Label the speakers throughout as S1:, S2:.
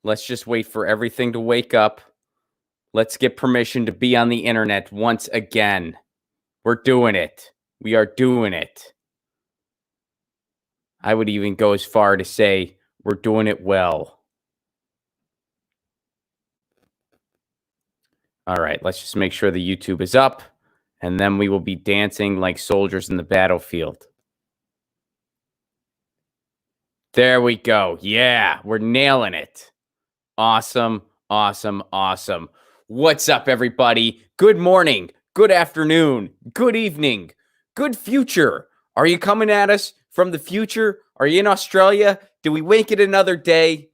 S1: Let's just wait for everything to wake up. Let's get permission to be on the internet once again. We're doing it. We are doing it. I would even go as far to say we're doing it well. All right, let's just make sure the YouTube is up, and then we will be dancing like soldiers in the battlefield. There we go. Yeah, we're nailing it. Awesome, awesome, awesome. What's up, everybody? Good morning, good afternoon, good evening, good future. Are you coming at us from the future? Are you in Australia? Do we wake it another day?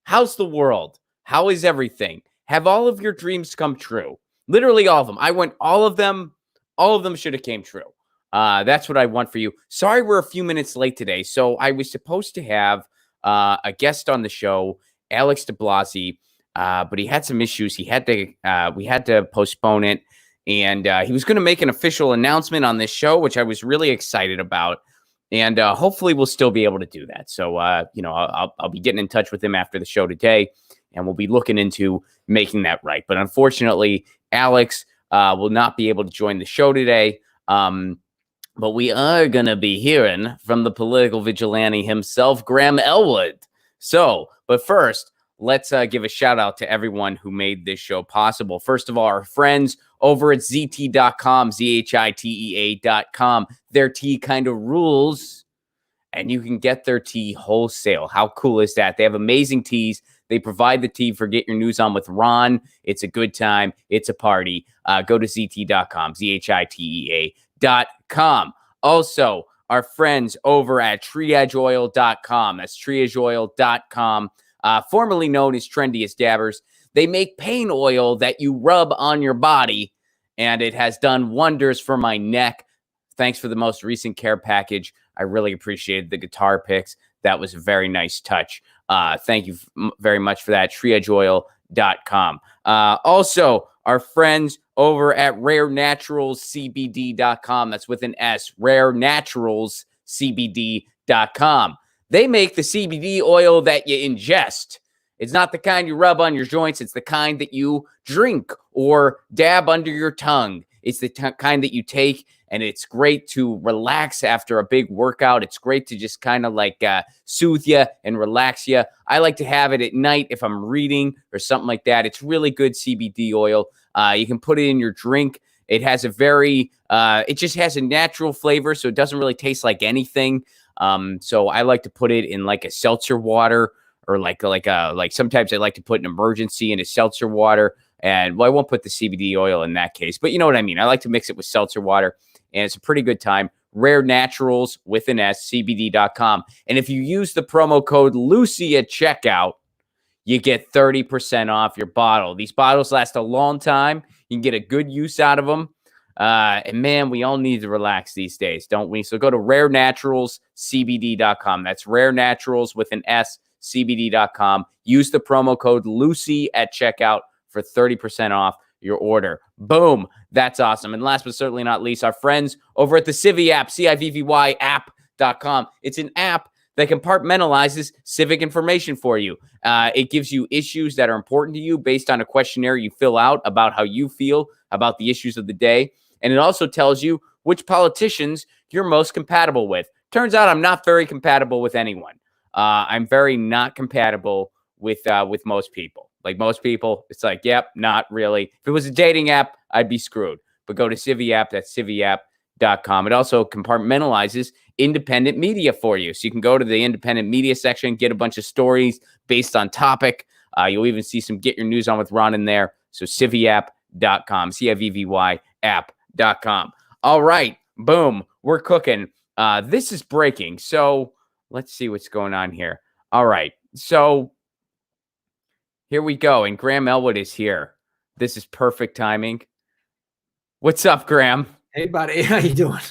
S1: How's the world? How is everything? Have all of your dreams come true? Literally all of them. I want all of them. All of them should have came true. That's what I want for you. Sorry, we're a few minutes late today. So I was supposed to have a guest on the show, Alex de Blasi, but he had some issues. We had to postpone it, and he was going to make an official announcement on this show, which I was really excited about. And hopefully we'll still be able to do that. So, I'll be getting in touch with him after the show today, and we'll be looking into making that right. But unfortunately, Alex will not be able to join the show today. But we are going to be hearing from the political vigilante himself, Graham Elwood. So, but first, let's give a shout out to everyone who made this show possible. First of all, our friends over at ZT.com, ZHITEA.com. Their tea kind of rules, and you can get their tea wholesale. How cool is that? They have amazing teas. They provide the tea for Get Your News On with Ron. It's a good time. It's a party. Go to ZT.com, ZHITEA.com. Also, our friends over at triageoil.com. That's triageoil.com, formerly known as Trendy as Dabbers. They make pain oil that you rub on your body, and it has done wonders for my neck. Thanks for the most recent care package. I really appreciated the guitar picks. That was a very nice touch. Thank you very much for that. triageoil.com. Also, our friends over at rarenaturalscbd.com. That's with an S, rarenaturalscbd.com. They make the CBD oil that you ingest. It's not the kind you rub on your joints. It's the kind that you drink or dab under your tongue. It's the kind that you take, and it's great to relax after a big workout. It's great to just kind of like soothe you and relax you. I like to have it at night if I'm reading or something like that. It's really good CBD oil. You can put it in your drink. It has a it just has a natural flavor, so it doesn't really taste like anything. So I like to put it in like a seltzer water, or like sometimes I like to put an emergency in a seltzer water. And well, I won't put the CBD oil in that case, but you know what I mean. I like to mix it with seltzer water, and it's a pretty good time. Rare Naturals with an S, CBD.com. And if you use the promo code Lucy at checkout, you get 30% off your bottle. These bottles last a long time. You can get a good use out of them. And man, we all need to relax these days, don't we? So go to rarenaturalscbd.com. That's Rare Naturals with an S, CBD.com. Use the promo code Lucy at checkout for 30% off your order. Boom. That's awesome. And last but certainly not least, our friends over at the Civi app, CIVVY app.com. It's an app that compartmentalizes civic information for you. It gives you issues that are important to you based on a questionnaire you fill out about how you feel about the issues of the day. And it also tells you which politicians you're most compatible with. Turns out I'm not very compatible with anyone. I'm very not compatible with most people. Like most people, it's like, yep, not really. If it was a dating app, I'd be screwed. But go to Civi app, that's civiapp.com. It also compartmentalizes independent media for you. So you can go to the independent media section, get a bunch of stories based on topic. You'll even see some Get Your News On with Ron in there. So civiapp.com, CIVVY app.com. All right, boom, we're cooking. This is breaking. So let's see what's going on here. All right, so here we go, and Graham Elwood is here. This is perfect timing. What's up, Graham?
S2: Hey, buddy. How you doing?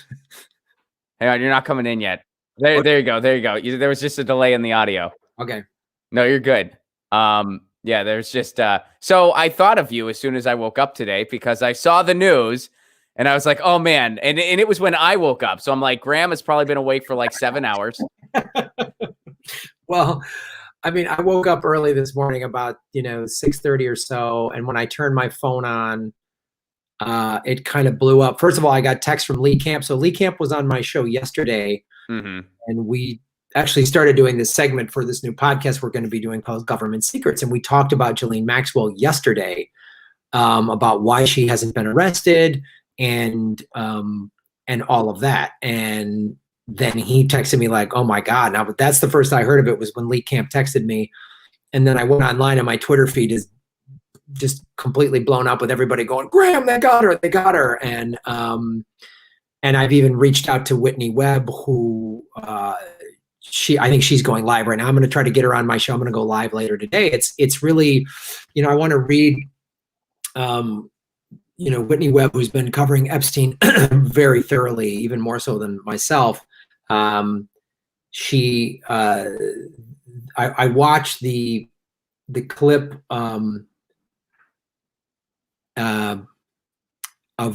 S1: Hang on, you're not coming in yet. There you go. There you go. There was just a delay in the audio.
S2: Okay.
S1: No, you're good. Yeah, there's just so I thought of you as soon as I woke up today because I saw the news and I was like, oh man. And it was when I woke up. So I'm like, Graham has probably been awake for like 7 hours.
S2: Well, I mean, I woke up early this morning about 6:30 or so, and when I turned my phone on, it kind of blew up. First of all, I got text from Lee Camp. So Lee Camp was on my show yesterday, and we actually started doing this segment for this new podcast we're going to be doing called Government Secrets, and we talked about Ghislaine Maxwell yesterday, about why she hasn't been arrested and all of that. And then he texted me like, "Oh my God!" Now, but that's the first I heard of it was when Lee Camp texted me, and then I went online and my Twitter feed is just completely blown up with everybody going, "Graham, they got her, they got her," and I've even reached out to Whitney Webb, who I think she's going live right now. I'm going to try to get her on my show. I'm going to go live later today. It's really, I want to read. Whitney Webb, who's been covering Epstein very thoroughly, even more so than myself. I watched the clip of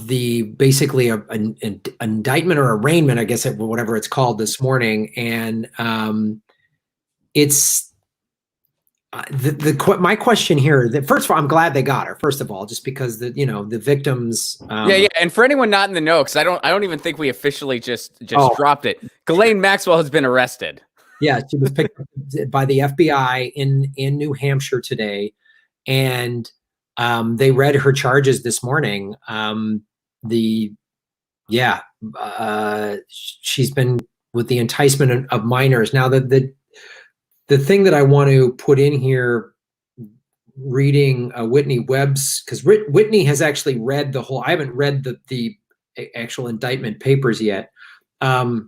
S2: the basically an indictment or arraignment, I guess, whatever it's called this morning, and it's. My question here, first of all, I'm glad they got her. First of all, just because the victims.
S1: Yeah. And for anyone not in the know, because I don't even think we officially just dropped it. Ghislaine Maxwell has been arrested.
S2: Yeah, she was picked up by the FBI in New Hampshire today, and they read her charges this morning. She's been with the enticement of minors. Now the thing that I want to put in here, reading Whitney Webb's, because Whitney has actually read the whole. I haven't read the actual indictment papers yet, but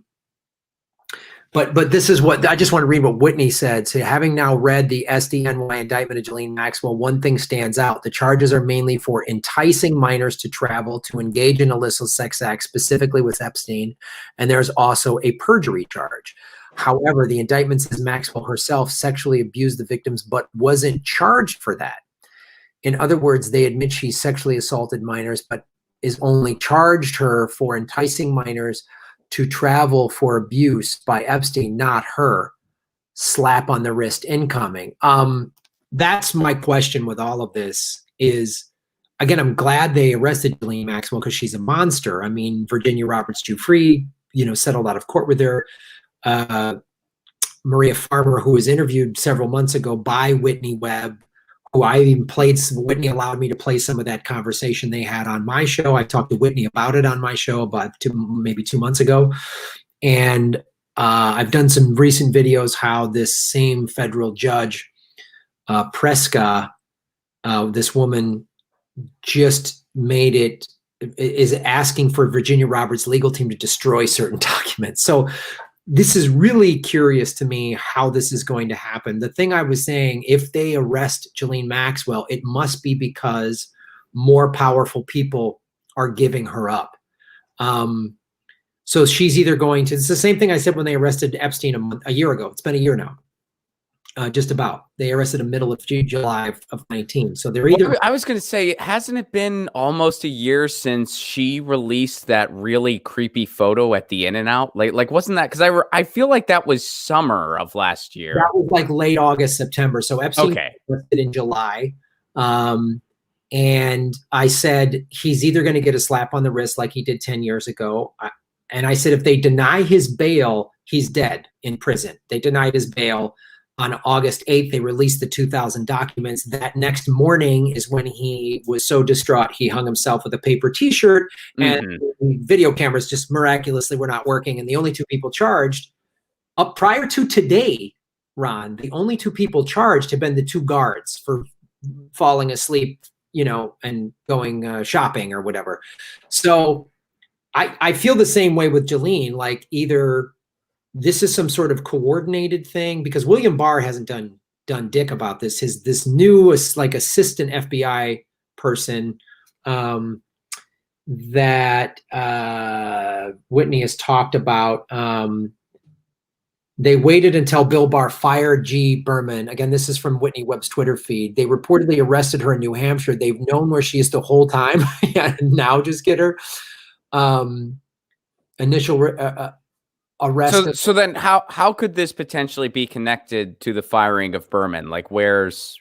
S2: this is what I just want to read what Whitney said. So, having now read the SDNY indictment of Ghislaine Maxwell, one thing stands out: the charges are mainly for enticing minors to travel to engage in illicit sex acts, specifically with Epstein, and there's also a perjury charge. However, the indictment says Maxwell herself sexually abused the victims but wasn't charged for that. In other words, they admit she sexually assaulted minors but is only charged her for enticing minors to travel for abuse by Epstein, not her. Slap on the wrist incoming. That's my question with all of this is, again, I'm glad they arrested Ghislaine Maxwell because she's a monster. I mean, Virginia Roberts Giuffre, settled out of court with her. Maria Farmer, who was interviewed several months ago by Whitney Webb, who I even played. Whitney allowed me to play some of that conversation they had on my show. I talked to Whitney about it on my show about maybe 2 months ago. And I've done some recent videos how this same federal judge, Preska, this woman just is asking for Virginia Roberts' legal team to destroy certain documents. So this is really curious to me how this is going to happen. The thing I was saying, if they arrest Ghislaine Maxwell, it must be because more powerful people are giving her up. So she's either going to, it's the same thing I said when they arrested Epstein a year ago. It's been a year now. Just about. They arrested him middle of July of 19. So they're either.
S1: I was going to say, hasn't it been almost a year since she released that really creepy photo at the In-N-Out? Like wasn't that? Because I feel like that was summer of last year.
S2: That was like late August, September. So Epstein was arrested in July. And I said, he's either going to get a slap on the wrist like he did 10 years ago. And I said, if they deny his bail, he's dead in prison. They denied his bail. On August 8th, they released the 2,000 documents. That next morning is when he was so distraught, he hung himself with a paper T-shirt, and video cameras just miraculously were not working. And the only two people charged up prior to today, Ron, the only two people charged have been the two guards for falling asleep, and going shopping or whatever. So I feel the same way with Ghislaine, like either this is some sort of coordinated thing, because William Barr hasn't done dick about this. This new like assistant FBI person that Whitney has talked about. They waited until Bill Barr fired G. Berman. Again, this is from Whitney Webb's Twitter feed. They reportedly arrested her in New Hampshire. They've known where she is the whole time. Yeah, now just get her. arrest.
S1: So then how could this potentially be connected to the firing of Berman? Like where's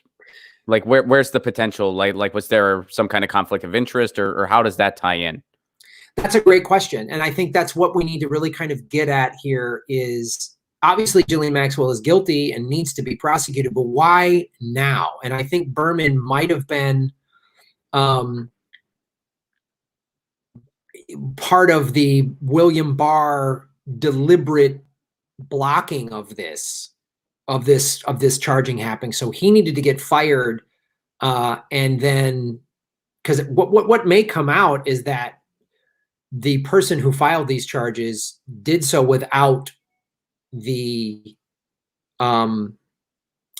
S1: the potential? Like was there some kind of conflict of interest, or how does that tie in?
S2: That's a great question. And I think that's what we need to really kind of get at here is obviously Ghislaine Maxwell is guilty and needs to be prosecuted, but why now? And I think Berman might have been part of the William Barr deliberate blocking of this charging happening. So he needed to get fired. And then, because what may come out is that the person who filed these charges did so without the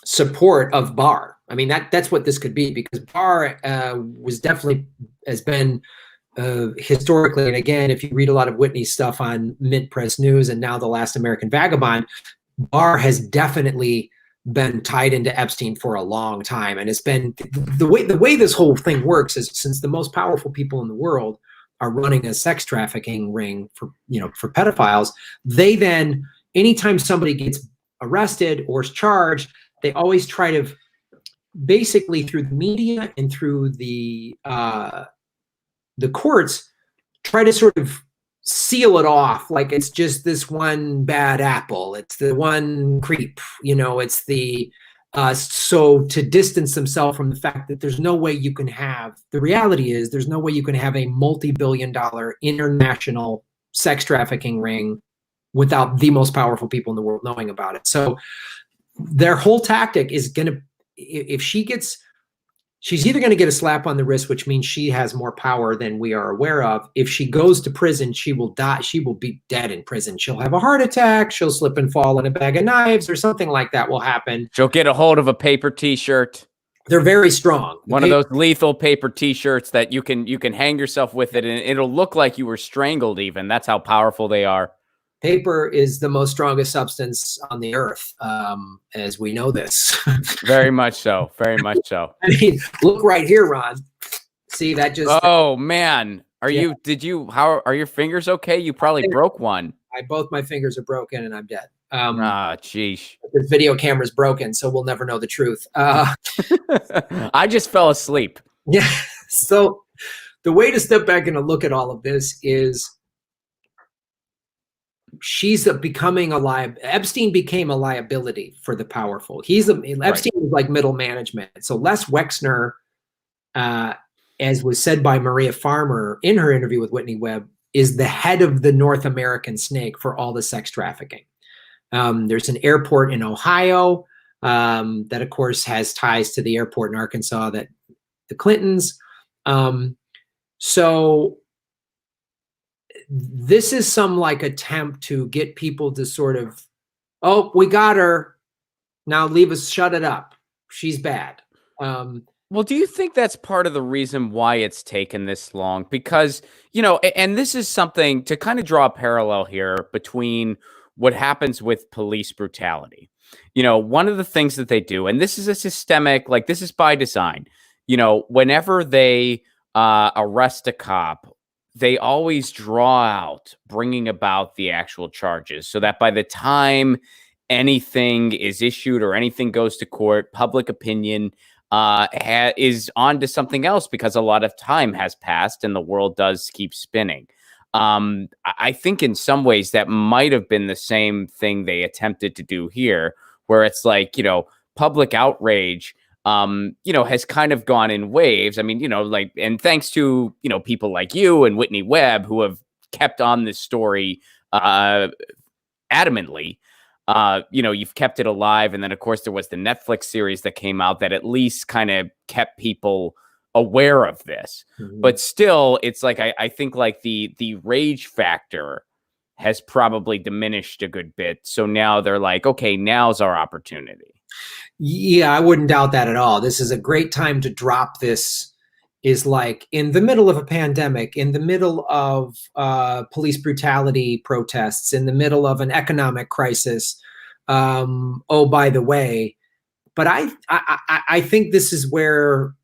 S2: support of Barr. I mean, that's what this could be, because Barr was definitely has been historically, and again, if you read a lot of Whitney's stuff on Mint Press News and now The Last American Vagabond, Barr has definitely been tied into Epstein for a long time, and it's been the way this whole thing works is, since the most powerful people in the world are running a sex trafficking ring for pedophiles, they then, anytime somebody gets arrested or is charged, they always try to, basically through the media and through the courts, try to sort of seal it off like it's just this one bad apple, it's the one creep, it's the so to distance themselves from the fact that there's no way you can have, the reality is there's no way you can have a multi-billion-dollar international sex trafficking ring without the most powerful people in the world knowing about it. So their whole tactic is going to, if she's either going to get a slap on the wrist, which means she has more power than we are aware of. If she goes to prison, she will die. She will be dead in prison. She'll have a heart attack. She'll slip and fall in a bag of knives, or something like that will happen.
S1: She'll get a hold of a paper T-shirt.
S2: They're very strong.
S1: One of those lethal paper T-shirts that you can hang yourself with it, and it'll look like you were strangled even. That's how powerful they are.
S2: Paper is the most strongest substance on the earth, as we know this.
S1: Very much so. Very much so.
S2: I mean, look right here, Ron. See, that just...
S1: Oh, man. How are your fingers okay? You probably broke one.
S2: Both my fingers are broken and I'm dead.
S1: Jeez.
S2: The video camera's broken, so we'll never know the truth.
S1: I just fell asleep.
S2: Yeah. So the way to step back and to look at all of this is, she's becoming Epstein became a liability for the powerful. Epstein was like middle management. So Les Wexner, as was said by Maria Farmer in her interview with Whitney Webb, is the head of the North American snake for all the sex trafficking. There's an airport in Ohio that, of course, has ties to the airport in Arkansas that the Clintons. So this is some attempt to get people to sort of, oh, we got her, now leave us, shut it up, she's bad.
S1: Well, do you think that's part of the reason why it's taken this long? Because, and this is something to kind of draw a parallel here between what happens with police brutality. One of the things that they do, and this is a systemic, this is by design, whenever they arrest a cop, they always draw out bringing about the actual charges, so that by the time anything is issued or anything goes to court, public opinion is on to something else, because a lot of time has passed and the world does keep spinning. I think in some ways that might have been the same thing they attempted to do here, where it's public outrage has kind of gone in waves. I mean, and thanks to, people like you and Whitney Webb, who have kept on this story adamantly, you've kept it alive. And then, of course, there was the Netflix series that came out that at least kind of kept people aware of this. Mm-hmm. But still, it's I think the rage factor has probably diminished a good bit. So now they're like, okay, now's our opportunity.
S2: Yeah, I wouldn't doubt that at all. This is a great time to drop this, is in the middle of a pandemic, in the middle of police brutality protests, in the middle of an economic crisis. Oh, by the way, but I think this is where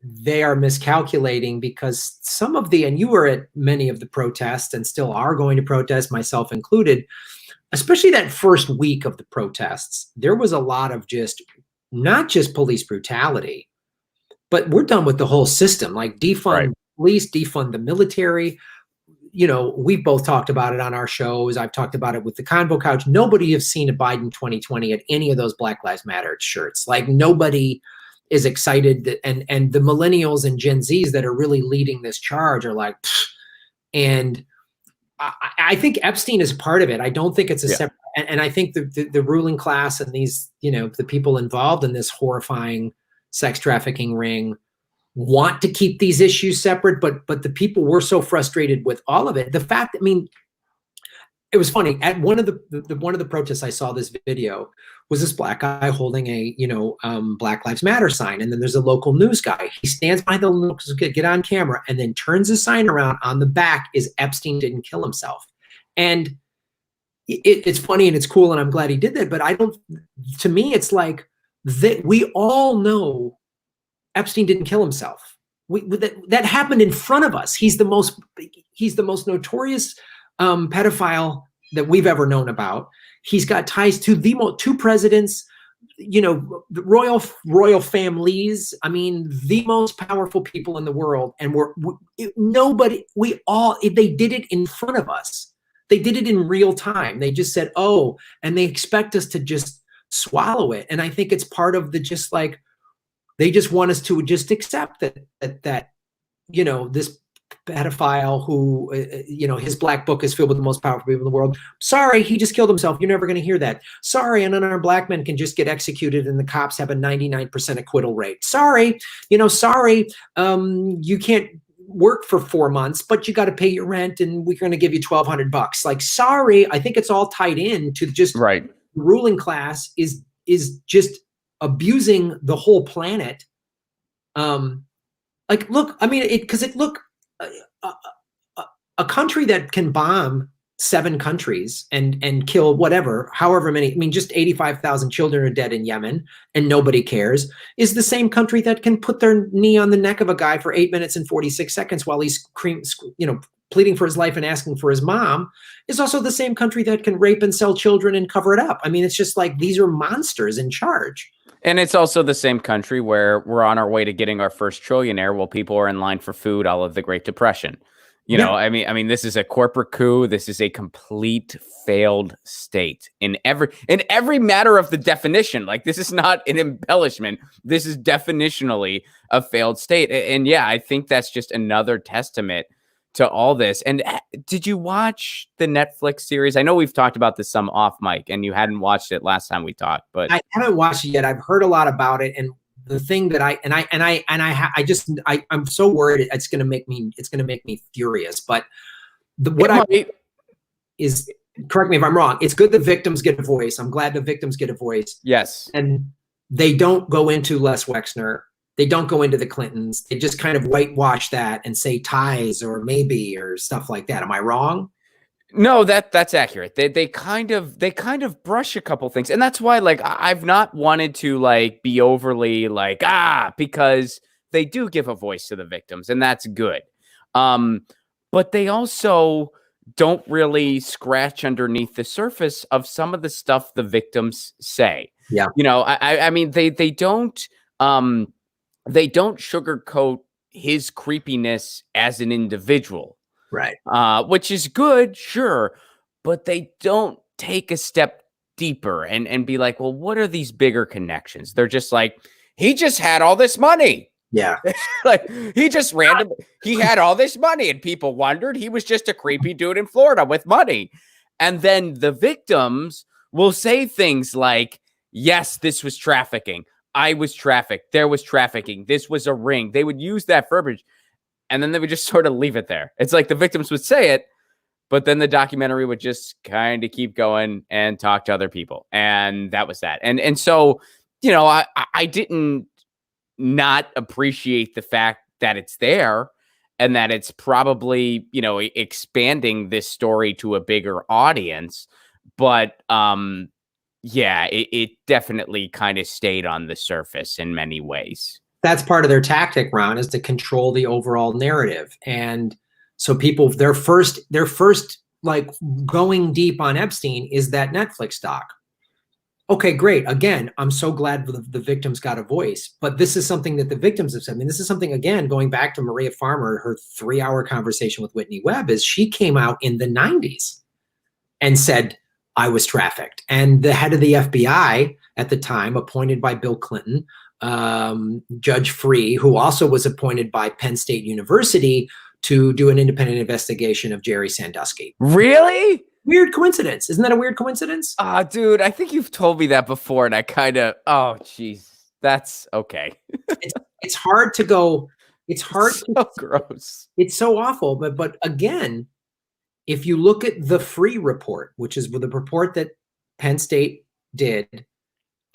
S2: they are miscalculating, because some of the, and you were at many of the protests and still are going to protest, myself included, especially that first week of the protests, there was a lot of just, not just police brutality, but we're done with the whole system, like defund police, defund the military. You know, we've both talked about it on our shows. I've talked about it with the Convo Couch. Nobody has seen a Biden 2020 at any of those Black Lives Matter shirts. Like, nobody is excited that, and the millennials and Gen Zs that are really leading this charge are like, pfft. And I think Epstein is part of it. I don't think it's a separate, and I think the ruling class and these, you know, the people involved in this horrifying sex trafficking ring want to keep these issues separate, but the people were so frustrated with all of it. The fact, I mean, it was funny, at one of the protests I saw this video was this black guy holding a, you know, Black Lives Matter sign, and then there's a local news guy. He stands behind the get on camera, and then turns the sign around. On the back is Epstein didn't kill himself, and it's funny and it's cool, and I'm glad he did that. But I don't. To me, it's like that we all know Epstein didn't kill himself. That happened in front of us. He's the most notorious pedophile that we've ever known about. He's got ties to two presidents, you know, the royal families. I mean, the most powerful people in the world. And they did it in front of us. They did it in real time. They just said, oh, and they expect us to just swallow it. And I think it's part of the, just like, they just want us to just accept that, you know, this pedophile who, you know, his black book is filled with the most powerful people in the world. Sorry, he just killed himself. You're never going to hear that. Sorry, and then our black men can just get executed and the cops have a 99% acquittal rate. Sorry, you know, you can't work for 4 months, but you got to pay your rent and we're going to give you $1,200. Like, sorry, I think it's all tied in to just the ruling class is just abusing the whole planet. Like, look, I mean, a country that can bomb 7 countries and kill however many, I mean, just 85,000 children are dead in Yemen and nobody cares, is the same country that can put their knee on the neck of a guy for 8 minutes and 46 seconds while he's pleading for his life and asking for his mom, is also the same country that can rape and sell children and cover it up. I mean, it's just like, these are monsters in charge.
S1: And it's also the same country where we're on our way to getting our first trillionaire while people are in line for food all of the Great Depression. You know, I mean, this is a corporate coup. This is a complete failed state in every matter of the definition. Like, this is not an embellishment. This is definitionally a failed state. And yeah, I think that's just another testament to all this. And did you watch the Netflix series? I know we've talked about this some off mic, and you hadn't watched it last time we talked, but
S2: I haven't watched it yet. I've heard a lot about it, and the thing that I'm so worried it's going to make me furious. But is, correct me if I'm wrong, it's good the victims get a voice. I'm glad the victims get a voice.
S1: Yes,
S2: and they don't go into Les Wexner. They don't go into the Clintons. They just kind of whitewash that and say ties or maybe or stuff like that. Am I wrong?
S1: No, that's accurate. They kind of brush a couple things. And that's why, like, I've not wanted to, like, be overly like, because they do give a voice to the victims, and that's good. But they also don't really scratch underneath the surface of some of the stuff the victims say.
S2: Yeah.
S1: You know, I mean, they don't sugarcoat his creepiness as an individual.
S2: Right.
S1: Which is good, sure, but they don't take a step deeper and be like, well, what are these bigger connections? They're just like, he just had all this money.
S2: Yeah.
S1: Like, he had all this money and people wondered he was just a creepy dude in Florida with money. And then the victims will say things like, yes, this was trafficking. I was trafficked. There was trafficking. This was a ring. They would use that verbiage. And then they would just sort of leave it there. It's like the victims would say it, but then the documentary would just kind of keep going and talk to other people. And that was that. And so, you know, I didn't not appreciate the fact that it's there and that it's probably, you know, expanding this story to a bigger audience. But yeah, it definitely kind of stayed on the surface in many ways.
S2: That's part of their tactic, Ron, is to control the overall narrative. And so people, their first like going deep on Epstein is that Netflix doc. Okay, great. Again, I'm so glad the victims got a voice, but this is something that the victims have said. I mean, this is something, again, going back to Maria Farmer, her 3-hour conversation with Whitney Webb, is she came out in the 90s and said, I was trafficked. And the head of the FBI at the time, appointed by Bill Clinton, Judge Free, who also was appointed by Penn State University to do an independent investigation of Jerry Sandusky.
S1: Really?
S2: Weird coincidence. Isn't that a weird coincidence?
S1: Dude, I think you've told me that before, and I kind of, oh, jeez, that's okay.
S2: It's hard to go. It's hard.
S1: It's so gross.
S2: It's so awful. But again, if you look at the Free report, which is the report that Penn State did,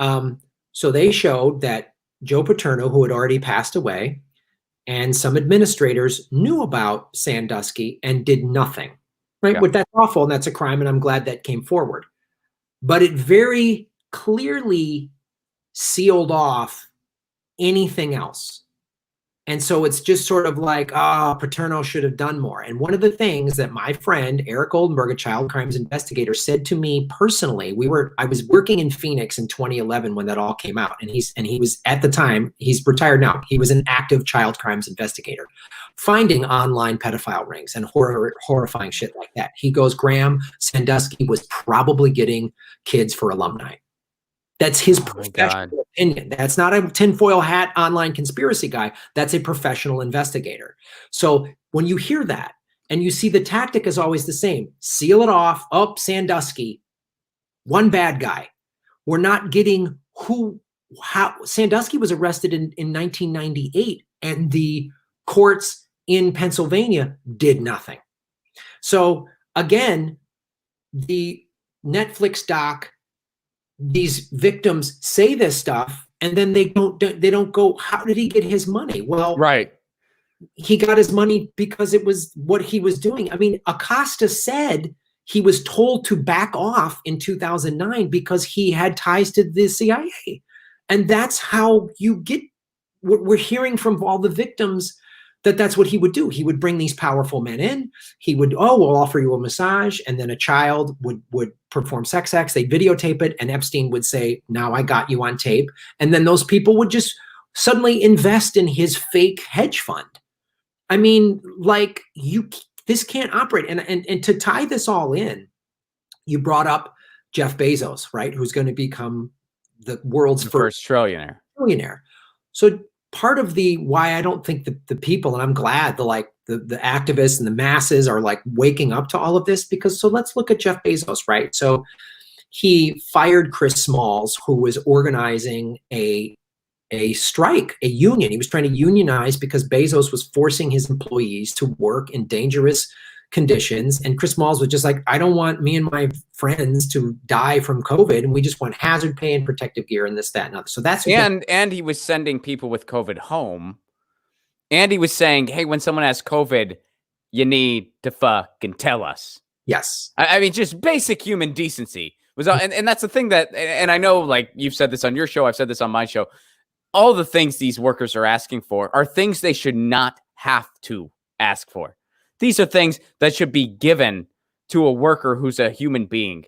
S2: so they showed that Joe Paterno, who had already passed away, and some administrators knew about Sandusky and did nothing. Right? Yeah. That's awful, and that's a crime, and I'm glad that came forward. But it very clearly sealed off anything else. And so it's just sort of like, Paterno should have done more. And one of the things that my friend, Eric Oldenburg, a child crimes investigator, said to me personally, I was working in Phoenix in 2011 when that all came out. And he was, at the time, he's retired now, he was an active child crimes investigator, finding online pedophile rings and horrifying shit like that. He goes, Graham, Sandusky was probably getting kids for alumni. That's his professional opinion. That's not a tinfoil hat online conspiracy guy. That's a professional investigator. So when you hear that and you see the tactic is always the same, seal it off, Sandusky, one bad guy. We're not getting how Sandusky was arrested in 1998, and the courts in Pennsylvania did nothing. So again, the Netflix doc, these victims say this stuff, and then they don't go, how did he get his money? Well,
S1: right.
S2: He got his money because it was what he was doing. I mean, Acosta said he was told to back off in 2009 because he had ties to the CIA. And that's how you get, we're hearing from all the victims that's what he would do. He would bring these powerful men in. He would, we'll offer you a massage. And then a child would perform sex acts. They'd videotape it. And Epstein would say, now I got you on tape. And then those people would just suddenly invest in his fake hedge fund. I mean, like, this can't operate. And to tie this all in, you brought up Jeff Bezos, right? Who's going to become the world's first trillionaire. So part of why I don't think the people, and I'm glad the activists and the masses are like waking up to all of this, because so let's look at Jeff Bezos, right? So he fired Chris Smalls, who was organizing a strike, a union. He was trying to unionize because Bezos was forcing his employees to work in dangerous conditions. And Chris Smalls was just like, I don't want me and my friends to die from COVID. And we just want hazard pay and protective gear and this, that, and other. So that's
S1: and he was sending people with COVID home. And he was saying, hey, when someone has COVID, you need to fucking tell us.
S2: Yes.
S1: I mean, just basic human decency was, and that's the thing that, and I know, like, you've said this on your show, I've said this on my show. All the things these workers are asking for are things they should not have to ask for. These are things that should be given to a worker who's a human being.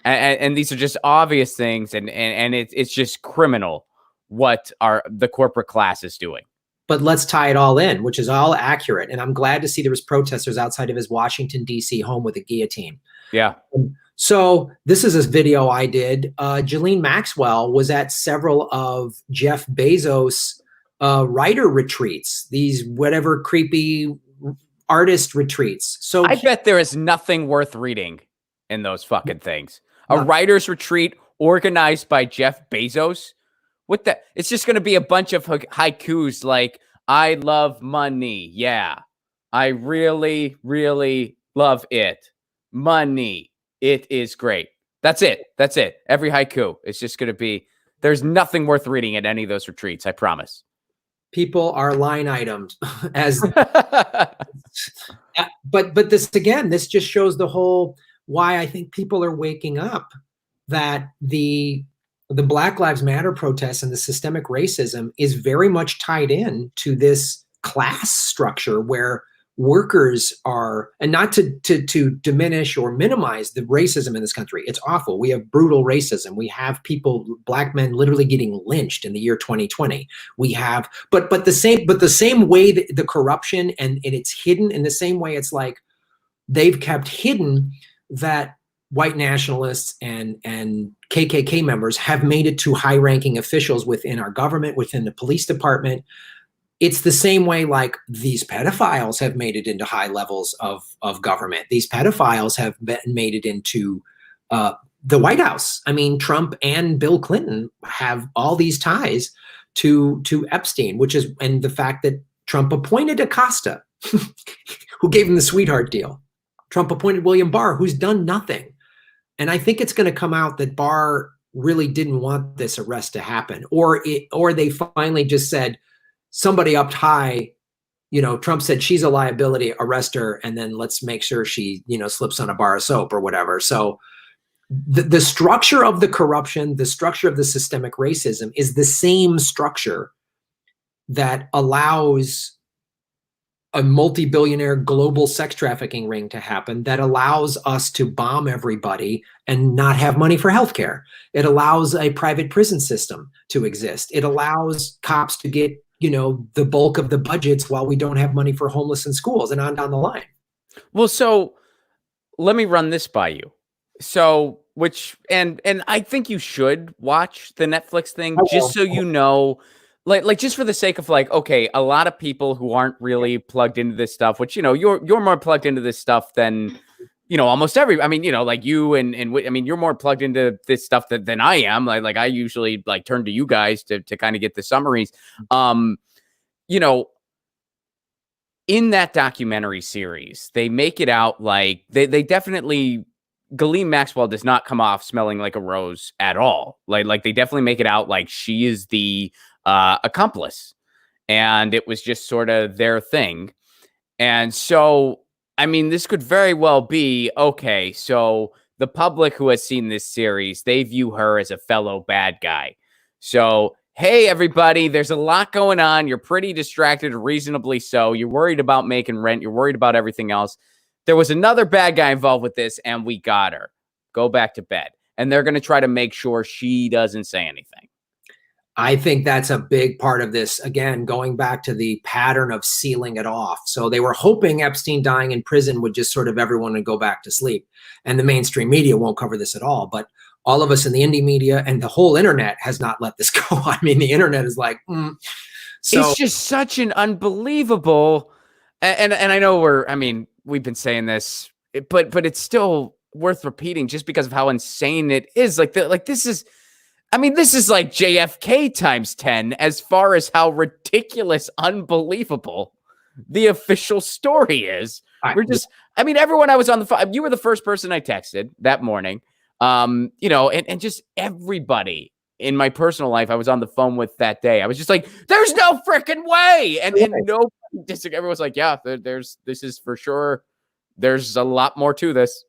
S1: And these are just obvious things. And it's just criminal what the corporate class is doing.
S2: But let's tie it all in, which is all accurate. And I'm glad to see there was protesters outside of his Washington, D.C. home with a guillotine.
S1: Yeah.
S2: So this is a video I did. Ghislaine Maxwell was at several of Jeff Bezos' writer retreats, these whatever creepy artist retreats. So
S1: I bet there is nothing worth reading in those fucking things. A writer's retreat organized by Jeff Bezos. What the? It's just going to be a bunch of haikus like, I love money. Yeah. I really, really love it. Money. It is great. That's it. That's it. Every haiku is just going to be, there's nothing worth reading at any of those retreats. I promise.
S2: People are line items as, but this, again, this just shows the whole, why I think people are waking up, that the the Black Lives Matter protests and the systemic racism is very much tied in to this class structure where workers are, and not to diminish or minimize the racism in this country. It's awful. We have brutal racism. We have people, black men, literally getting lynched in the year 2020. We have, but the same way that the corruption and it's hidden in the same way, it's like they've kept hidden that white nationalists and KKK members have made it to high-ranking officials within our government, within the police department. It's the same way like these pedophiles have made it into high levels of government. These pedophiles have made it into the White House. I mean, Trump and Bill Clinton have all these ties to Epstein, and the fact that Trump appointed Acosta, who gave him the sweetheart deal. Trump appointed William Barr, who's done nothing. And I think it's going to come out that Barr really didn't want this arrest to happen, or they finally just said, somebody up high, Trump said she's a liability, arrest her, and then let's make sure she, slips on a bar of soap or whatever. So the structure of the corruption, the structure of the systemic racism is the same structure that allows a multi-billionaire global sex trafficking ring to happen, that allows us to bomb everybody and not have money for healthcare. It allows a private prison system to exist. It allows cops to get the bulk of the budgets while we don't have money for homeless in schools, and on down the line.
S1: Well, so let me run this by you. So, and I think you should watch the Netflix thing just so you know, like just for the sake of like, okay, a lot of people who aren't really plugged into this stuff, which, you're more plugged into this stuff than, almost like you and I mean, you're more plugged into this stuff than I am. Like I usually like turn to you guys to kind of get the summaries. In that documentary series, they make it out like they definitely, Ghislaine Maxwell does not come off smelling like a rose at all. Like they definitely make it out like she is the accomplice, and it was just sort of their thing. And so, I mean, this could very well be, okay, so the public who has seen this series, they view her as a fellow bad guy. So, hey, everybody, there's a lot going on. You're pretty distracted, reasonably so. You're worried about making rent. You're worried about everything else. There was another bad guy involved with this, and we got her. Go back to bed. And they're going to try to make sure she doesn't say anything.
S2: I think that's a big part of this. Again, going back to the pattern of sealing it off. So they were hoping Epstein dying in prison would just sort of everyone would go back to sleep. And the mainstream media won't cover this at all. But all of us in the indie media and the whole internet has not let this go. I mean, the internet is like, So
S1: it's just such an unbelievable, and I know we've been saying this, but it's still worth repeating just because of how insane it is. This is like JFK times 10 as far as how ridiculous, unbelievable the official story is. Everyone I was on the phone, you were the first person I texted that morning. And just everybody in my personal life I was on the phone with that day. I was just like, there's no freaking way. And nobody disagreed. Everyone's like, yeah, this is for sure. There's a lot more to this.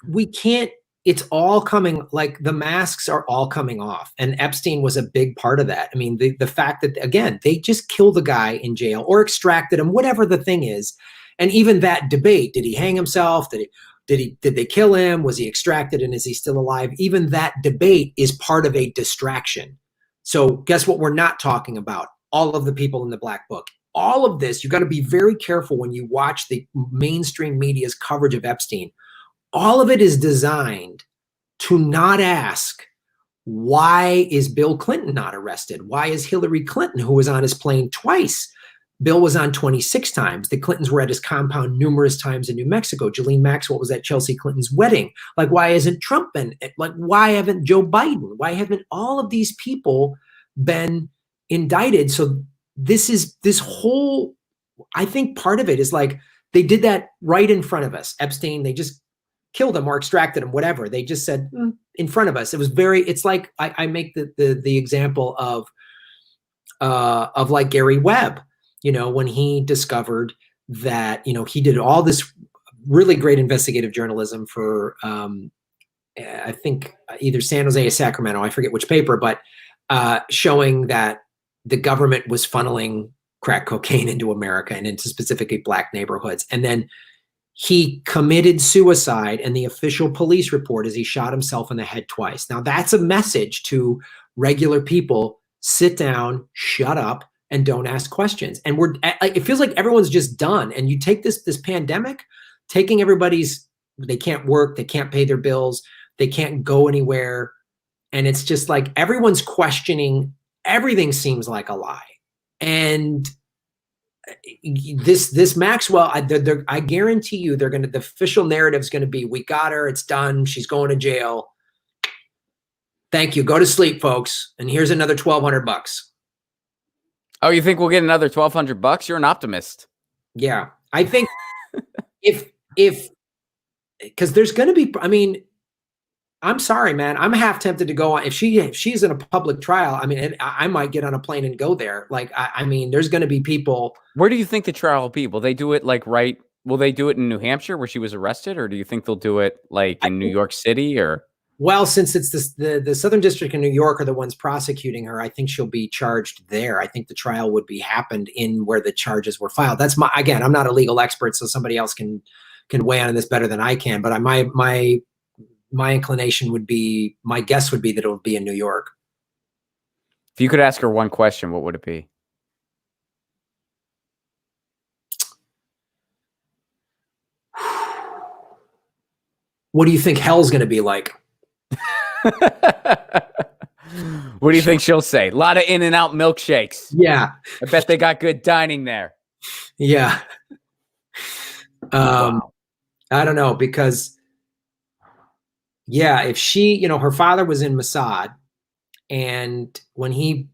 S2: We can't, it's all coming, like the masks are all coming off. And Epstein was a big part of that. I mean, the fact that, again, they just killed the guy in jail or extracted him, whatever the thing is. And even that debate, did he hang himself? Did they kill him? Was he extracted and is he still alive? Even that debate is part of a distraction. So guess what we're not talking about? All of the people in the Black Book. All of this, you got to be very careful when you watch the mainstream media's coverage of Epstein. All of it is designed to not ask, why is Bill Clinton not arrested? Why is Hillary Clinton, who was on his plane twice? Bill was on 26 times. The Clintons were at his compound numerous times in New Mexico. Ghislaine Maxwell was at Chelsea Clinton's wedding. Like, why isn't Trump been? Like, why haven't Joe Biden? Why haven't all of these people been indicted? So this whole, I think part of it is like, they did that right in front of us. Epstein, they just killed him or extracted him, whatever. They just said in front of us. It was it's like, I make the example of like Gary Webb. When he discovered that, he did all this really great investigative journalism for I think either San Jose or Sacramento, I forget which paper, but showing that the government was funneling crack cocaine into America and into specifically black neighborhoods. And then he committed suicide, and the official police report is he shot himself in the head twice. Now that's a message to regular people: sit down, shut up, and don't ask questions. And it feels like everyone's just done. And you take this pandemic, taking everybody's, they can't work, they can't pay their bills, they can't go anywhere. And it's just like everyone's questioning, everything seems like a lie. And this Maxwell, I guarantee you, the official narrative is going to be, we got her, it's done, she's going to jail. Thank you. Go to sleep, folks. And here's another $1,200.
S1: Oh, you think we'll get another $1,200? You're an optimist.
S2: Yeah, I think if because there's going to be, I mean, I'm sorry, man, I'm half tempted to go on. If she's in a public trial, I mean, I might get on a plane and go there. Like, I mean, there's going to be people.
S1: Where do you think the trial will be? Will they do it like will they do it in New Hampshire where she was arrested? Or do you think they'll do it like in New York City or?
S2: Well, since it's the Southern District in New York are the ones prosecuting her, I think she'll be charged there. I think the trial would be happened in where the charges were filed. That's again, I'm not a legal expert, so somebody else can weigh on this better than I can. But my inclination would be, my guess would be that it would be in New York.
S1: If you could ask her one question, what would it be?
S2: What do you think hell's going to be like?
S1: What do you think she'll say? A lot of In-N-Out milkshakes.
S2: Yeah.
S1: I bet they got good dining there.
S2: Yeah.
S1: Wow.
S2: I don't know, because yeah, if she, her father was in Mossad, and when he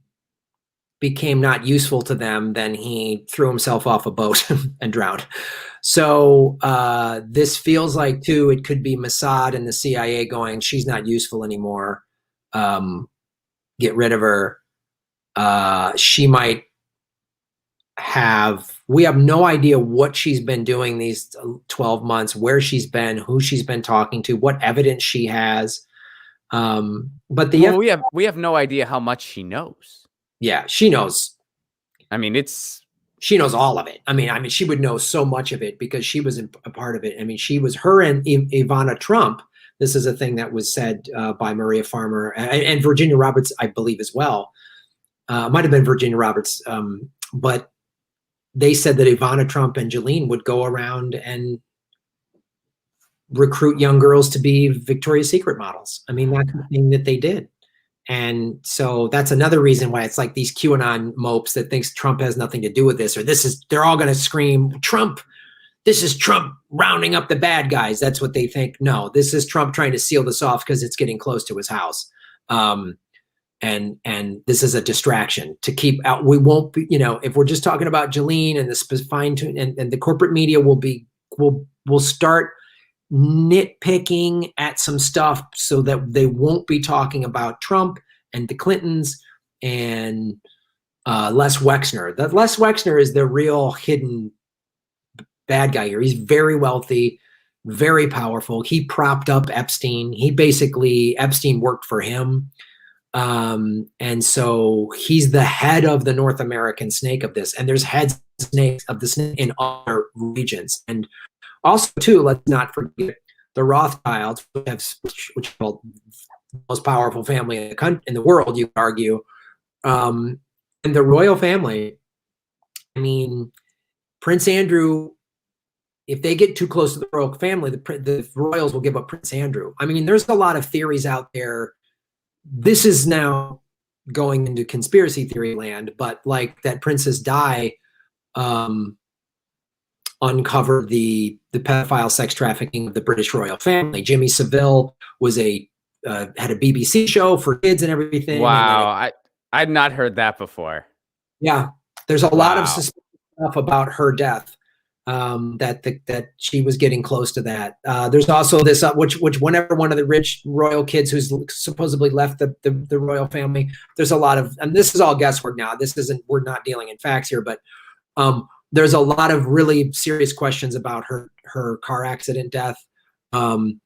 S2: became not useful to them, then he threw himself off a boat and drowned. So this feels like, too, it could be Mossad and the CIA going, she's not useful anymore. Get rid of her. She might we have no idea what she's been doing these 12 months, where she's been, who she's been talking to, what evidence she has. But
S1: we have no idea how much she knows.
S2: Yeah, she knows.
S1: I mean,
S2: she knows all of it. I mean, she would know so much of it because she was a part of it. I mean, her and Ivana Trump. This is a thing that was said by Maria Farmer and Virginia Roberts, I believe, as well. Might have been Virginia Roberts, but they said that Ivana Trump and Ghislaine would go around and recruit young girls to be Victoria's Secret models. I mean, that's the thing that they did. And so that's another reason why it's like these QAnon mopes that thinks Trump has nothing to do with this, or they're all going to scream, Trump, this is Trump rounding up the bad guys. That's what they think. No, this is Trump trying to seal this off because it's getting close to his house. And this is a distraction to keep out. We won't be, if we're just talking about Ghislaine and the fine tune, and the corporate media will start nitpicking at some stuff so that they won't be talking about Trump and the Clintons and Les Wexner. That Les Wexner is the real hidden bad guy here. He's very wealthy, very powerful. He propped up Epstein. Epstein worked for him. And so he's the head of the North American snake of this. And there's heads snakes of the snake in other regions. And also, too, let's not forget the Rothschilds, which are the most powerful family in the world, you could argue. And the royal family, I mean, Prince Andrew, if they get too close to the royal family, the royals will give up Prince Andrew. I mean, there's a lot of theories out there. This is now going into conspiracy theory land, but like that Princess Di uncovered the pedophile sex trafficking of the British royal family. Jimmy Savile was had a BBC show for kids and everything.
S1: Wow, I'd not heard that before.
S2: Yeah, there's a lot of suspicious stuff about her death. That she was getting close to that. There's also this, which whenever one of the rich royal kids who's supposedly left the royal family, there's a lot of, and this is all guesswork now. We're not dealing in facts here, but there's a lot of really serious questions about her car accident death.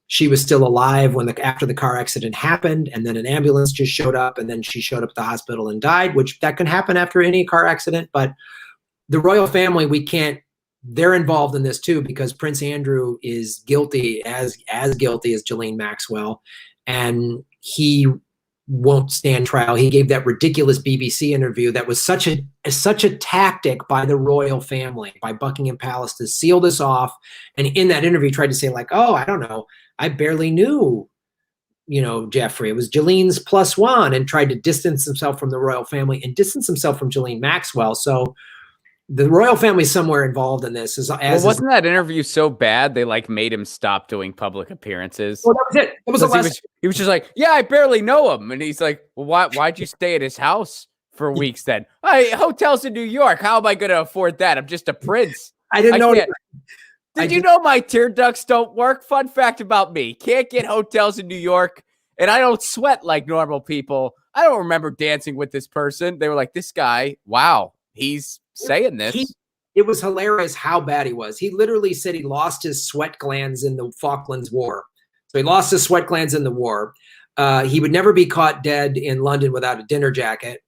S2: She was still alive after the car accident happened, and then an ambulance just showed up, and then she showed up at the hospital and died, which that can happen after any car accident. But the royal family, they're involved in this too, because Prince Andrew is guilty, as guilty as Ghislaine Maxwell, and he won't stand trial. He gave that ridiculous BBC interview that was such a tactic by the royal family, by Buckingham Palace, to seal this off. And in that interview, tried to say like, oh, I don't know, I barely knew, Jeffrey. It was Ghislaine's plus one, and tried to distance himself from the royal family and distance himself from Ghislaine Maxwell. So the royal family is somewhere involved in this.
S1: Wasn't that interview so bad they like made him stop doing public appearances?
S2: Well, that was it. That was the last.
S1: He was just like, yeah, I barely know him, and he's like, well, why'd you stay at his house for weeks then? Hotels in New York. How am I going to afford that? I'm just a prince.
S2: I didn't know.
S1: Did you know my tear ducts don't work? Fun fact about me: can't get hotels in New York, and I don't sweat like normal people. I don't remember dancing with this person. They were like, this guy, wow, he's saying this.
S2: It was hilarious how bad he was. He literally said he lost his sweat glands in the Falklands War. So he lost his sweat glands in the war. He would never be caught dead in London without a dinner jacket.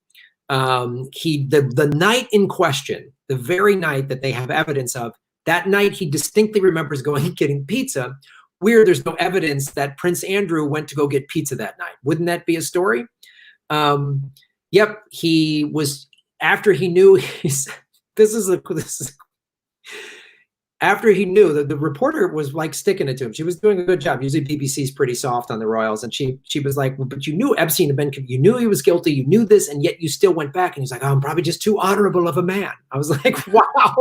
S2: The night in question, the very night that they have evidence of, that night he distinctly remembers going and getting pizza. Weird, there's no evidence that Prince Andrew went to go get pizza that night. Wouldn't that be a story? Yep, he was. After he knew, after he knew that the reporter was like sticking it to him. She was doing a good job. Usually BBC's pretty soft on the royals. And she was like, well, but you knew Epstein had been, you knew he was guilty. You knew this, and yet you still went back. And he's like, oh, I'm probably just too honorable of a man. I was like, wow.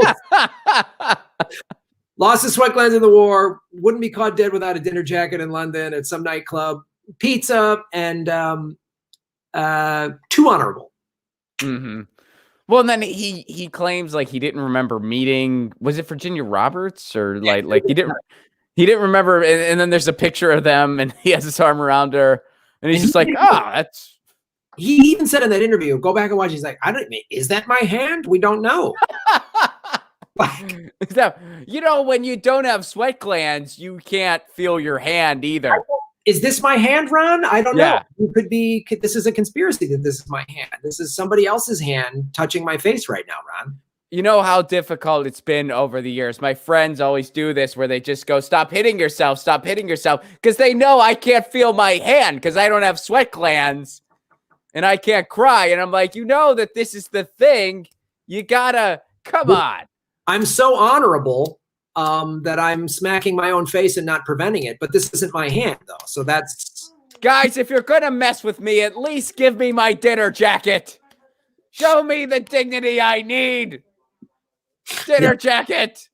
S2: Lost his sweat glands in the war. Wouldn't be caught dead without a dinner jacket in London at some nightclub. Pizza, and too honorable.
S1: Mm-hmm. Well, and then he claims like he didn't remember meeting. Was it Virginia Roberts or like he didn't remember? And then there's a picture of them, and he has his arm around her, and he's just like, that's.
S2: He even said in that interview, go back and watch. He's like, is that my hand? We don't know.
S1: When you don't have sweat glands, you can't feel your hand either.
S2: Is this my hand, Ron? I don't know. This is a conspiracy that this is my hand. This is somebody else's hand touching my face right now, Ron.
S1: You know how difficult it's been over the years. My friends always do this where they just go, stop hitting yourself, because they know I can't feel my hand because I don't have sweat glands and I can't cry. And I'm like, that this is the thing. You gotta, come on.
S2: I'm so honorable that I'm smacking my own face and not preventing it, but this isn't my hand though. So that's,
S1: guys, if you're gonna mess with me, at least give me my dinner jacket. Show me the dignity I need. Dinner jacket.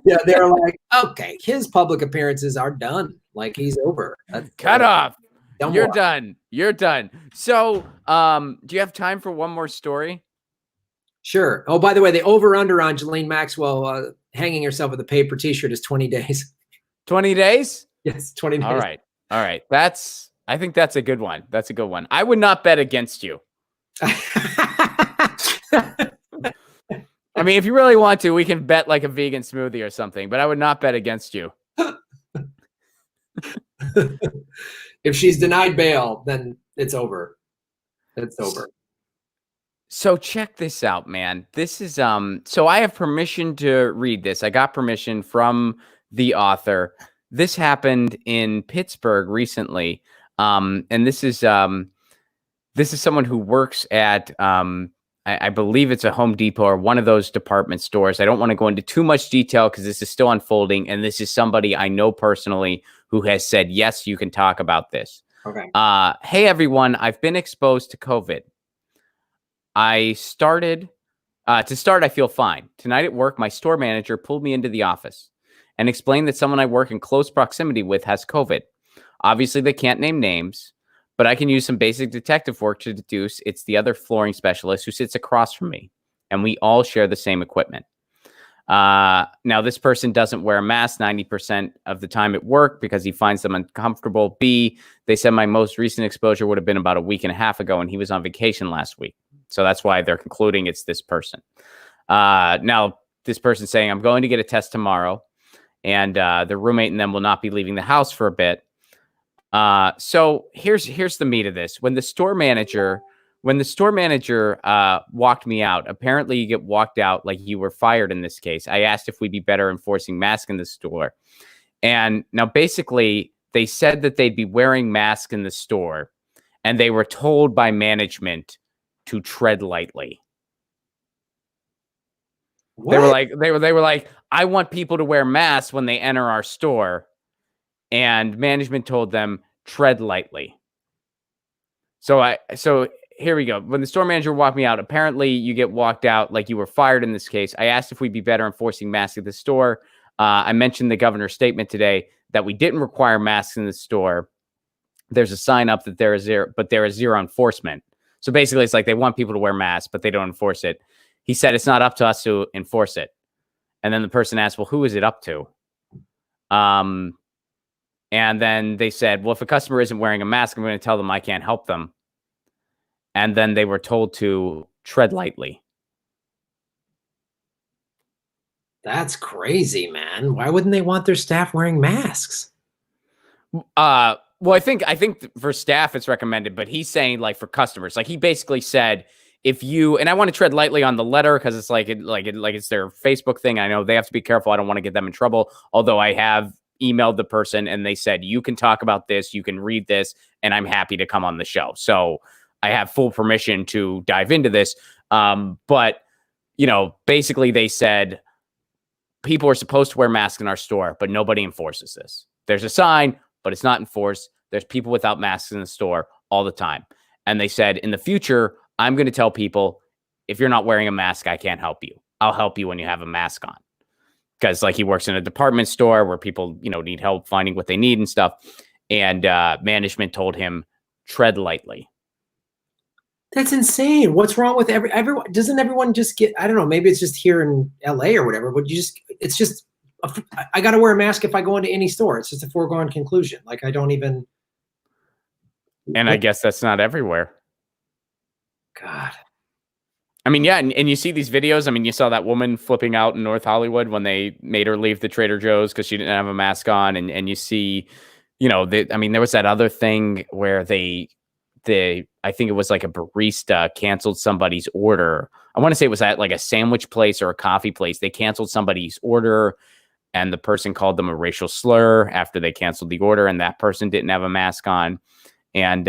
S2: Yeah, they're like, okay, his public appearances are done. Like he's over.
S1: Cut off. You're done. You're done. So, do you have time for one more story?
S2: Sure. Oh, by the way, the over-under on Ghislaine Maxwell hanging herself with a paper T-shirt is 20 days.
S1: 20 days?
S2: Yes, 20 days.
S1: All right. I think that's a good one. That's a good one. I would not bet against you. I mean, if you really want to, we can bet like a vegan smoothie or something, but I would not bet against you.
S2: If she's denied bail, then it's over. It's over.
S1: So check this out, man. This is so I have permission to read this. I got permission from the author. This happened in Pittsburgh recently. And this is someone who works at I believe it's a Home Depot or one of those department stores. I don't want to go into too much detail because this is still unfolding. And this is somebody I know personally who has said, yes, you can talk about this.
S2: Okay.
S1: Hey, everyone, I've been exposed to COVID. I feel fine. Tonight at work, my store manager pulled me into the office and explained that someone I work in close proximity with has COVID. Obviously, they can't name names, but I can use some basic detective work to deduce it's the other flooring specialist who sits across from me, and we all share the same equipment. Now, this person doesn't wear a mask 90% of the time at work because he finds them uncomfortable. B, they said my most recent exposure would have been about a week and a half ago, and he was on vacation last week. So that's why they're concluding it's this person. Now, this person's saying, I'm going to get a test tomorrow. and the roommate and them will not be leaving the house for a bit. So here's the meat of this. When the store manager walked me out, apparently you get walked out like you were fired in this case. I asked if we'd be better enforcing masks in the store. And now basically they said that they'd be wearing masks in the store, and they were told by management to tread lightly. What? They were like, I want people to wear masks when they enter our store. And management told them, tread lightly. So here we go. When the store manager walked me out, apparently you get walked out like you were fired in this case. I asked if we'd be better enforcing masks at the store. I mentioned the governor's statement today that we didn't require masks in the store. There's a sign up that there is zero enforcement. So basically it's like they want people to wear masks, but they don't enforce it. He said it's not up to us to enforce it. And then the person asked, well, who is it up to? And then they said, well, if a customer isn't wearing a mask, I'm going to tell them I can't help them. And then they were told to tread lightly.
S2: That's crazy, man. Why wouldn't they want their staff wearing masks?
S1: Well, I think for staff it's recommended, but he's saying like for customers, like he basically said, if you, and I want to tread lightly on the letter because it's like it's their Facebook thing. I know they have to be careful. I don't want to get them in trouble. Although I have emailed the person and they said, you can talk about this, you can read this, and I'm happy to come on the show. So I have full permission to dive into this. But, you know, basically they said people are supposed to wear masks in our store, but nobody enforces this. There's a sign, but it's not enforced. There's people without masks in the store all the time. And they said, in the future, I'm going to tell people, if you're not wearing a mask, I can't help you. I'll help you when you have a mask on. Because like he works in a department store where people, you know, need help finding what they need and stuff. And management told him, tread lightly.
S2: That's insane. What's wrong with everyone? Doesn't everyone just get, I don't know, maybe it's just here in LA or whatever, but it's just, I got to wear a mask if I go into any store. It's just a foregone conclusion. Like I don't even.
S1: And I guess that's not everywhere.
S2: God.
S1: I mean, yeah, and you see these videos. I mean, you saw that woman flipping out in North Hollywood when they made her leave the Trader Joe's because she didn't have a mask on. And you see, you know, I mean, there was that other thing where I think it was like a barista canceled somebody's order. I want to say it was at like a sandwich place or a coffee place. They canceled somebody's order and the person called them a racial slur after they canceled the order, and that person didn't have a mask on. And,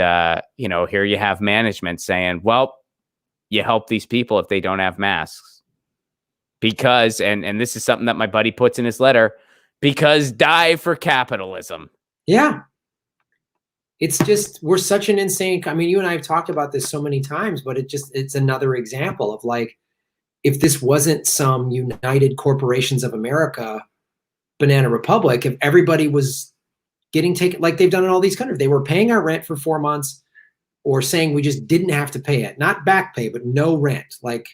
S1: you know, here you have management saying, well, you help these people if they don't have masks because, and this is something that my buddy puts in his letter, because die for capitalism.
S2: Yeah. It's just, we're such an insane, I mean, you and I have talked about this so many times, but it's another example of like, if this wasn't some United Corporations of America, Banana Republic, if everybody was getting taken, like they've done in all these countries, they were paying our rent for 4 months, or saying we just didn't have to pay it, not back pay, but no rent. Like,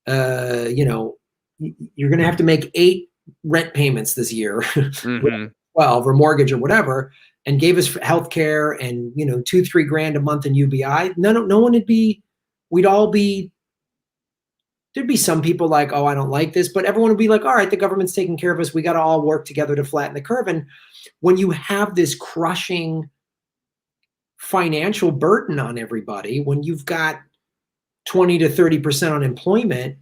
S2: you know, you're going to have to make 8 rent payments this year, 12 or mortgage or whatever, and gave us healthcare and, you know, $2-3 grand a month in UBI. No one would be, there'd be some people like, oh, I don't like this, but everyone would be like, all right, the government's taking care of us. We got to all work together to flatten the curve. And when you have this crushing financial burden on everybody, when you've got 20 to 30% unemployment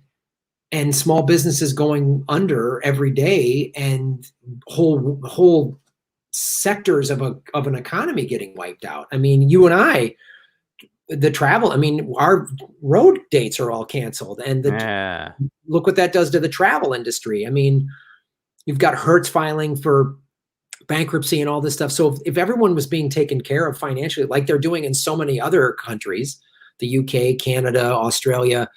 S2: and small businesses going under every day and whole sectors of an economy getting wiped out. I mean, you and I, the travel, I mean, our road dates are all canceled, and look what that does to the travel industry. I mean, you've got Hertz filing for bankruptcy and all this stuff. So if everyone was being taken care of financially, like they're doing in so many other countries, the UK, Canada, Australia,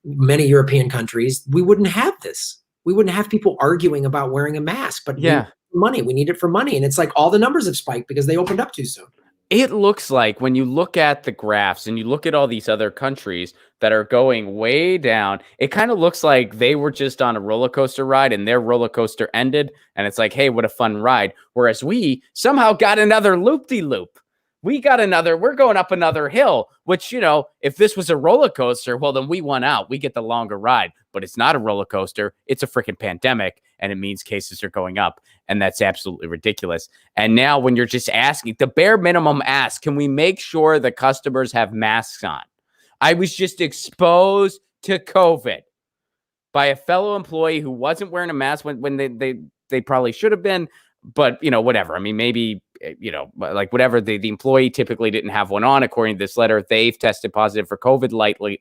S2: many European countries, we wouldn't have this. We wouldn't have people arguing about wearing a mask, but yeah, we need it for money. And it's like all the numbers have spiked because they opened up too soon.
S1: It looks like when you look at the graphs and you look at all these other countries that are going way down, it kind of looks like they were just on a roller coaster ride and their roller coaster ended. And it's like, hey, what a fun ride. Whereas we somehow got another loop-de-loop. we're going up another hill, which, if this was a roller coaster, well, then we won out. We get the longer ride, but it's not a roller coaster. It's a freaking pandemic, and it means cases are going up, and that's absolutely ridiculous. And now when you're just asking, the bare minimum ask, can we make sure the customers have masks on? I was just exposed to COVID by a fellow employee who wasn't wearing a mask when they probably should have been, but whatever. I mean, maybe, like whatever, the employee typically didn't have one on. According to this letter, they've tested positive for COVID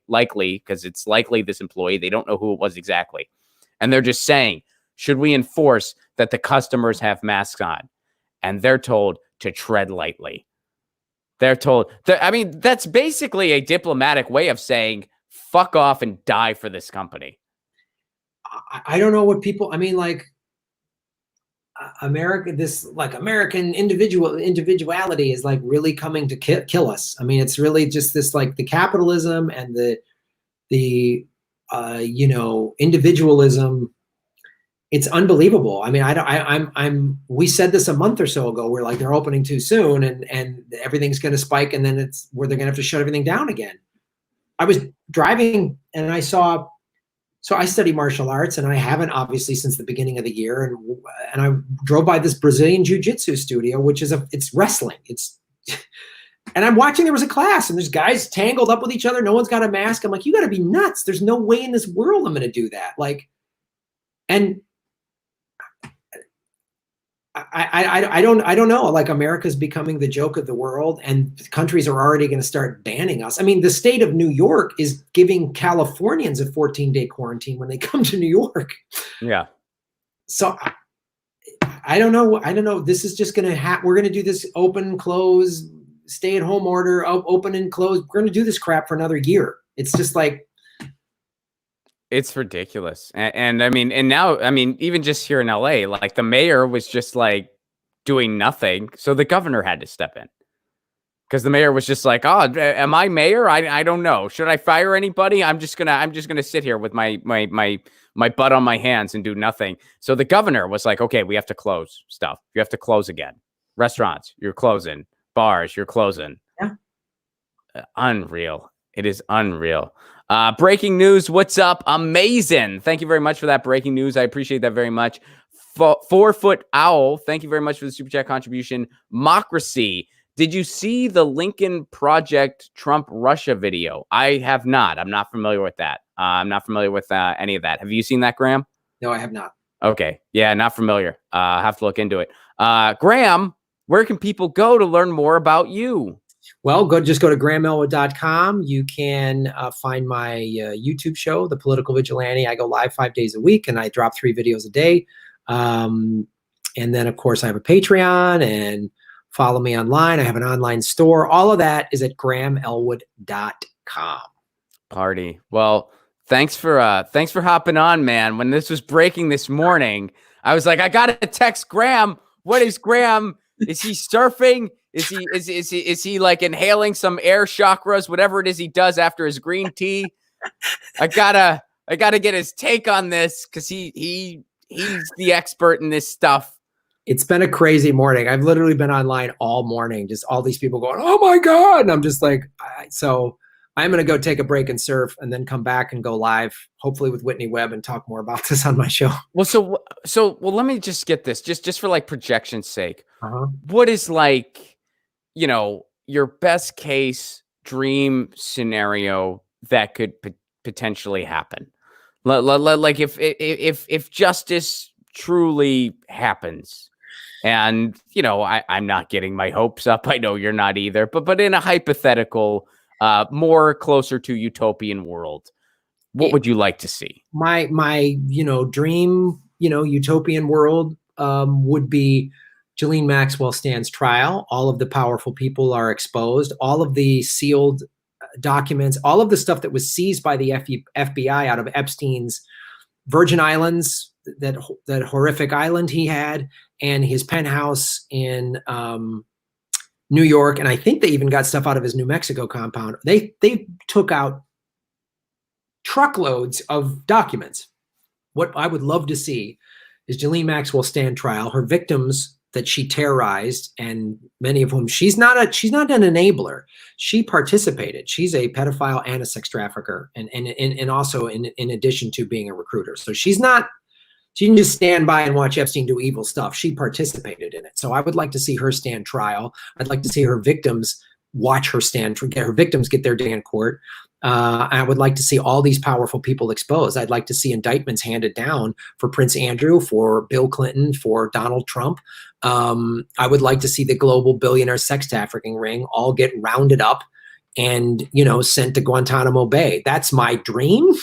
S1: likely because it's likely this employee, they don't know who it was exactly. And they're just saying, should we enforce that the customers have masks on? And they're told to tread lightly. They're told that's basically a diplomatic way of saying, fuck off and die for this company.
S2: I don't know what people, like American individuality is like really coming to kill us. I mean, it's really just this, like the capitalism and the individualism. It's unbelievable. I mean, we said this a month or so ago. We're like, they're opening too soon and everything's going to spike. And then it's where they're going to have to shut everything down again. I was driving and I saw, so I study martial arts and I haven't obviously since the beginning of the year. And I drove by this Brazilian jiu-jitsu studio, which is it's wrestling. And I'm watching, there was a class and there's guys tangled up with each other. No one's got a mask. I'm like, you got to be nuts. There's no way in this world I'm going to do that. And I don't know. Like, America's becoming the joke of the world, and countries are already going to start banning us. I mean, the state of New York is giving Californians a 14-day quarantine when they come to New York.
S1: Yeah.
S2: So I don't know. This is just going to we're going to do this open, close, stay at home order, open and close. We're going to do this crap for another year. It's just like,
S1: it's ridiculous. And now, even just here in LA, like the mayor was just like doing nothing. So the governor had to step in because the mayor was just like, oh, am I mayor? I don't know. Should I fire anybody? I'm just going to sit here with my butt on my hands and do nothing. So the governor was like, okay, we have to close stuff. You have to close again. Restaurants, you're closing. Bars, you're closing.
S2: Yeah.
S1: Unreal. It is unreal. Breaking news. What's up? Amazing. Thank you very much for that breaking news. I appreciate that very much. 4-Foot Owl. Thank you very much for the super chat contribution. Mocracy. Did you see the Lincoln Project Trump Russia video? I have not. I'm not familiar with that. I'm not familiar with any of that. Have you seen that, Graham?
S2: No, I have not.
S1: Okay. Yeah, not familiar. I have to look into it. Graham, where can people go to learn more about you?
S2: Well, just go to GrahamElwood.com. You can find my YouTube show, The Political Vigilante. I go live 5 days a week, and I drop 3 videos a day. And then, of course, I have a Patreon, and follow me online. I have an online store. All of that is at GrahamElwood.com.
S1: Party. Well, thanks for hopping on, man. When this was breaking this morning, I was like, I gotta text Graham. What is Graham? Is he surfing? Is he like inhaling some air chakras, whatever it is he does after his green tea? I gotta get his take on this because he's the expert in this stuff.
S2: It's been a crazy morning. I've literally been online all morning, just all these people going, oh my God. And I'm just like, so I'm going to go take a break and surf and then come back and go live, hopefully with Whitney Webb, and talk more about this on my show.
S1: Well, let me just get this just for like projection's sake.
S2: Uh-huh.
S1: What is like, your best case dream scenario that could potentially happen? Like if justice truly happens, and I'm not getting my hopes up. I know you're not either, but in a hypothetical, more closer to utopian world, what would you like to see?
S2: My dream, utopian world would be Ghislaine Maxwell stands trial. All of the powerful people are exposed. All of the sealed documents, all of the stuff that was seized by the FBI out of Epstein's Virgin Islands, that horrific island he had, and his penthouse in New York, and I think they even got stuff out of his New Mexico compound. They took out truckloads of documents. What I would love to see is Ghislaine Maxwell stand trial. Her victims that she terrorized, and many of whom she's not an enabler. She participated. She's a pedophile and a sex trafficker, and also in addition to being a recruiter. So she didn't just stand by and watch Epstein do evil stuff. She participated in it. So I would like to see her stand trial. I'd like to see her victims watch her stand, get her victims get their day in court. I would like to see all these powerful people exposed. I'd like to see indictments handed down for Prince Andrew, for Bill Clinton, for Donald Trump. I would like to see the global billionaire sex trafficking ring all get rounded up and, sent to Guantanamo Bay. That's my dream.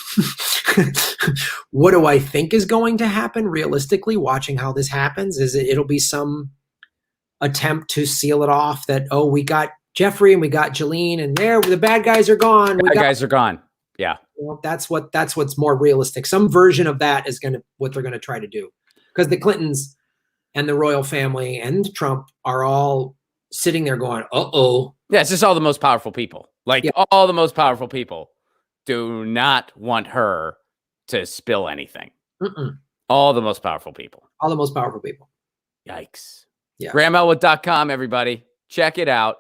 S2: What do I think is going to happen realistically, watching how this happens, is it'll be some attempt to seal it off that, oh, we got Jeffrey and we got Ghislaine, and there the bad guys are gone.
S1: The bad guys are gone. Yeah.
S2: That's what's more realistic. Some version of that is what they're gonna try to do, because the Clintons and the royal family and Trump are all sitting there going, uh-oh.
S1: Yeah, it's just all the most powerful people. All the most powerful people do not want her to spill anything. All the most powerful people.
S2: All the most powerful people.
S1: Yikes.
S2: Yeah.
S1: GrahamElwood.com, everybody. Check it out.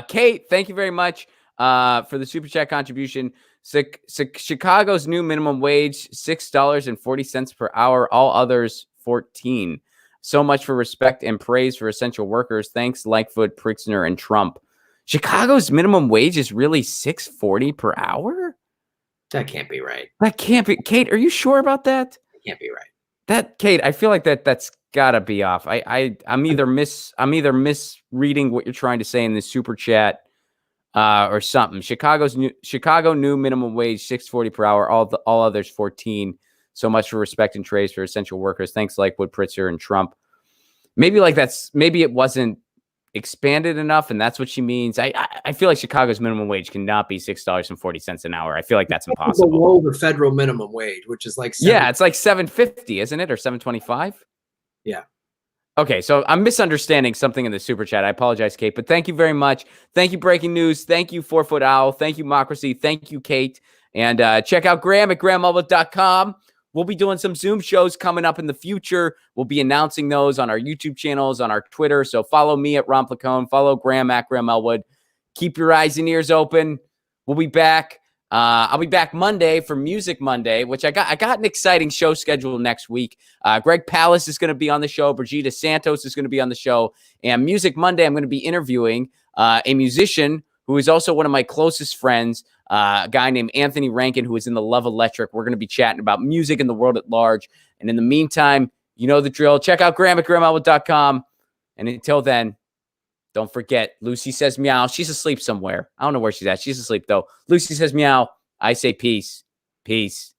S1: Kate, thank you very much for the Super Chat contribution. Chicago's new minimum wage, $6.40 per hour. All others, $14. So much for respect and praise for essential workers. Thanks, Lightfoot, Pritzner, and Trump. Chicago's minimum wage is really $6.40 per hour?
S2: That can't be right.
S1: That can't be. Kate, are you sure about that?
S2: That can't be right.
S1: Kate, I feel like that's gotta be off. I'm either misreading what you're trying to say in the super chat, or something. Chicago new minimum wage $6.40 per hour. All others $14. So much for respect and praise for essential workers. Thanks, Lightfoot, Pritzker, and Trump. Maybe it wasn't expanded enough, and that's what she means. I feel like Chicago's minimum wage cannot be $6.40 an hour. I feel like that's impossible.
S2: Below the federal minimum wage, which is like
S1: it's like $7.50, isn't it, or $7.25?
S2: Yeah.
S1: Okay, so I'm misunderstanding something in the super chat. I apologize, Kate, but thank you very much. Thank you, Breaking News. Thank you, 4-Foot Owl. Thank you, Mocracy. Thank you, Kate. And check out Graham at GrahamElwood.com. We'll be doing some Zoom shows coming up in the future. We'll be announcing those on our YouTube channels, on our Twitter. So follow me at Ron Placone. Follow Graham at Graham Elwood. Keep your eyes and ears open. We'll be back. I'll be back Monday for Music Monday, which I got an exciting show scheduled next week. Greg Pallas is going to be on the show. Brigitte Santos is going to be on the show. And Music Monday, I'm going to be interviewing a musician who is also one of my closest friends, a guy named Anthony Rankin, who is in the Love Electric. We're going to be chatting about music in the world at large. And in the meantime, you know the drill. Check out Graham at GrahamElwood.com. And until then, don't forget, Lucy says meow. She's asleep somewhere. I don't know where she's at. She's asleep, though. Lucy says meow. I say peace. Peace.